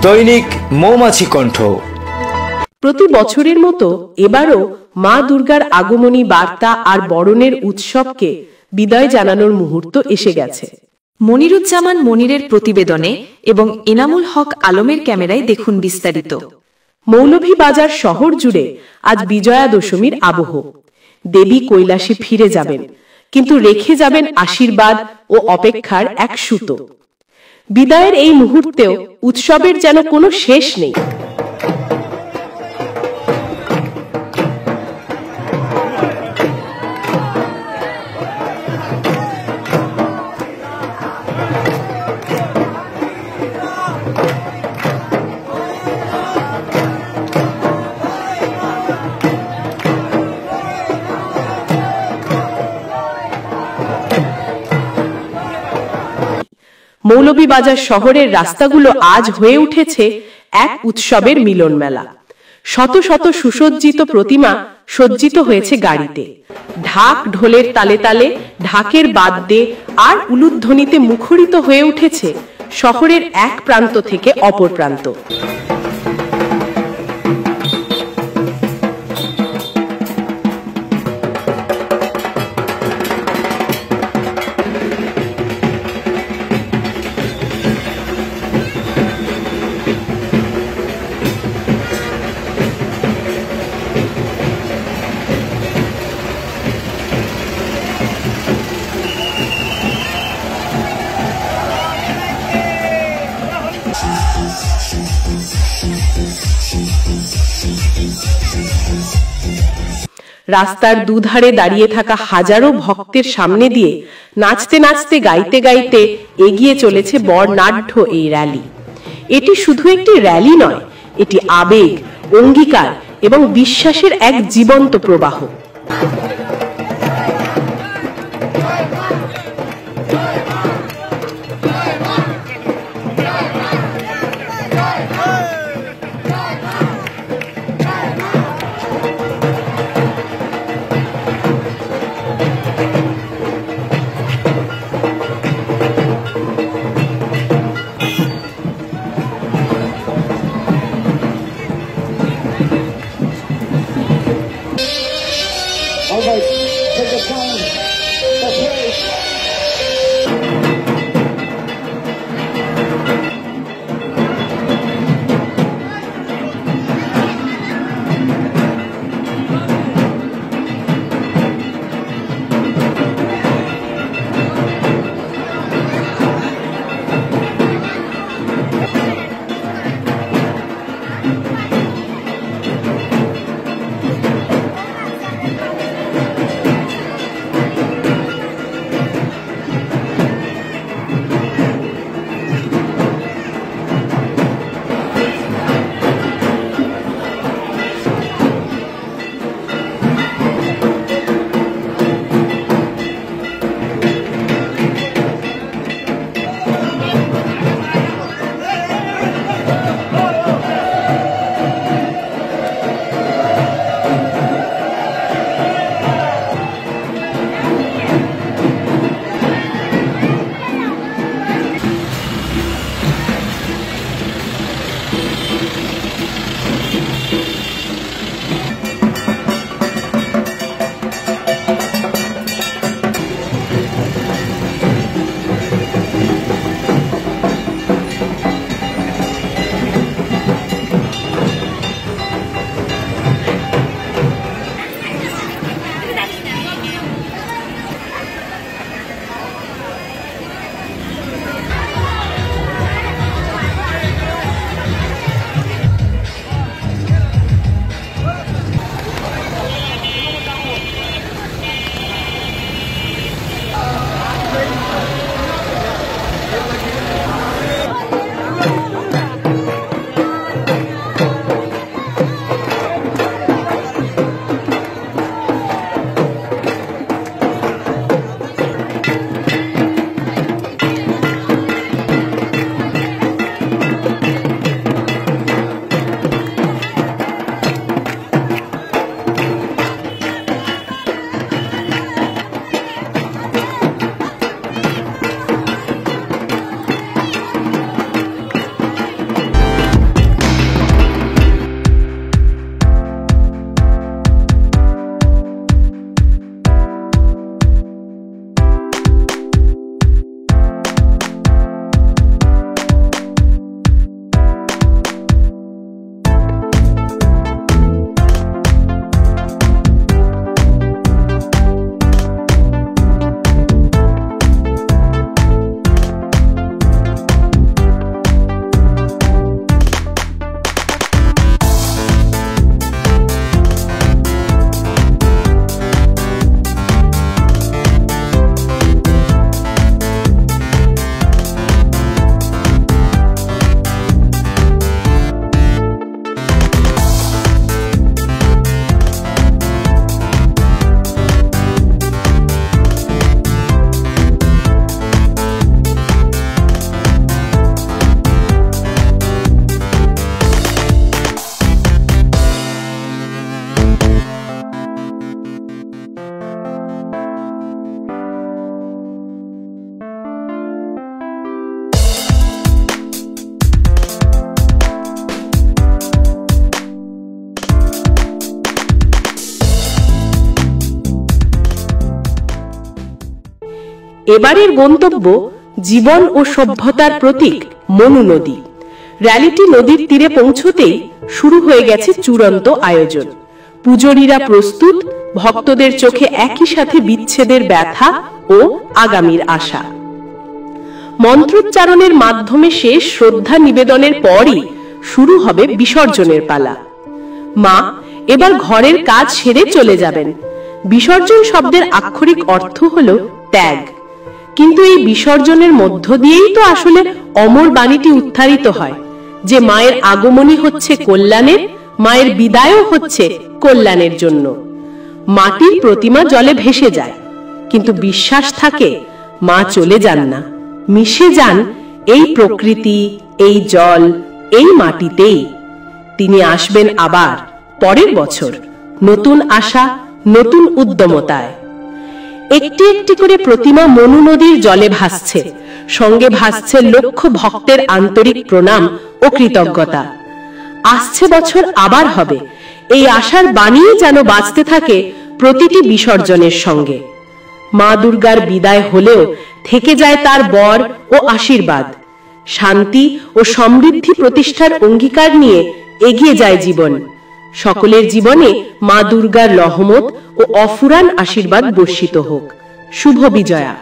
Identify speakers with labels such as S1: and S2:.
S1: দৈনিক মৌমাছি কণ্ঠ।
S2: প্রতি বছরের মতো এবারও মা দুর্গার আগমনী বার্তা আর বরণের উৎসবকে বিদায় জানানোর মুহূর্ত এসে গেছে।
S3: মনিরুজ্জামান মনিরের প্রতিবেদনে এবং এনামুল হক আলমের ক্যামেরায় দেখুন বিস্তারিত।
S2: মৌলভীবাজার শহর জুড়ে আজ বিজয়া দশমীর আবহ। দেবী কৈলাসে ফিরে যাবেন, কিন্তু রেখে যাবেন আশীর্বাদ ও অপেক্ষার এক সুতো। বিদায়ের এই মুহূর্তেও উৎসবের যেন কোনো শেষ নেই। মৌলভীবাজার শহরের রাস্তাগুলো আজ হয়ে উঠেছে এক উৎসবের মিলন মেলা। শত শত সুসজ্জিত প্রতিমা সজ্জিত হয়েছে গাড়িতে। ঢাক ঢোলের তালে তালে, ঢাকের বাদ্যে আর উলুধ্বনিতে মুখরিত হয়ে উঠেছে শহরের এক প্রান্ত থেকে অপর প্রান্ত। রাস্তার দুধারে দাঁড়িয়ে থাকা হাজারো ভক্তের সামনে দিয়ে নাচতে নাচতে, গাইতে গাইতে এগিয়ে চলেছে বর্ণাঢ্য এই র্যালি। এটি শুধু একটি র্যালি নয়, এটি আবেগ, অঙ্গীকার এবং বিশ্বাসের এক জীবন্ত প্রবাহ। এবারের গন্তব্য জীবন ও সভ্যতার প্রতীক মনু নদী। র্যালিটি নদীর তীরে পৌঁছতেই শুরু হয়ে গেছে চূড়ান্ত আয়োজন। পূজনীরা প্রস্তুত, ভক্তদের চোখে একই সাথে বিচ্ছেদের ব্যথা ও আগামীর আশা। মন্ত্রোচ্চারণের মাধ্যমে শেষ শ্রদ্ধা নিবেদনের পরই শুরু হবে বিসর্জনের পালা। মা এবার ঘরের কাজ সেরে চলে যাবেন। বিসর্জন শব্দের আক্ষরিক অর্থ হলো ত্যাগ, কিন্তু এই বিসর্জনের মধ্য দিয়েই তো আসলে অমর বাণীটি উচ্চারিত হয় যে মায়ের আগমনী হচ্ছে কল্যাণের, মায়ের বিদায়ও হচ্ছে কল্যাণের জন্য। মাটির প্রতিমা জলে ভেসে যায়, কিন্তু বিশ্বাস থাকে মা চলে যান না, মিশে যান এই প্রকৃতি, এই জল, এই মাটিতেই। তিনি আসবেন আবার পরের বছর, নতুন আশা, নতুন উদ্যমতায়। একটি একটি করে প্রতিমা মনু নদীর জলে ভাসছে, সঙ্গে ভাসছে লক্ষ ভক্তের আন্তরিক প্রণাম ও কৃতজ্ঞতা। আসছে বছর আবার হবে, এই আশার বাণী যেন বাজতে থাকে প্রতিটি বিসর্জনের সঙ্গে। মা দুর্গার বিদায় হলেও থেকে যায় তার বর ও আশীর্বাদ। শান্তি ও সমৃদ্ধি প্রতিষ্ঠার অঙ্গীকার নিয়ে এগিয়ে যায় জীবন। সকলের জীবনে মা দুর্গার রহমত ও অফুরান আশীর্বাদ বর্ষিত হোক। শুভ বিজয়া।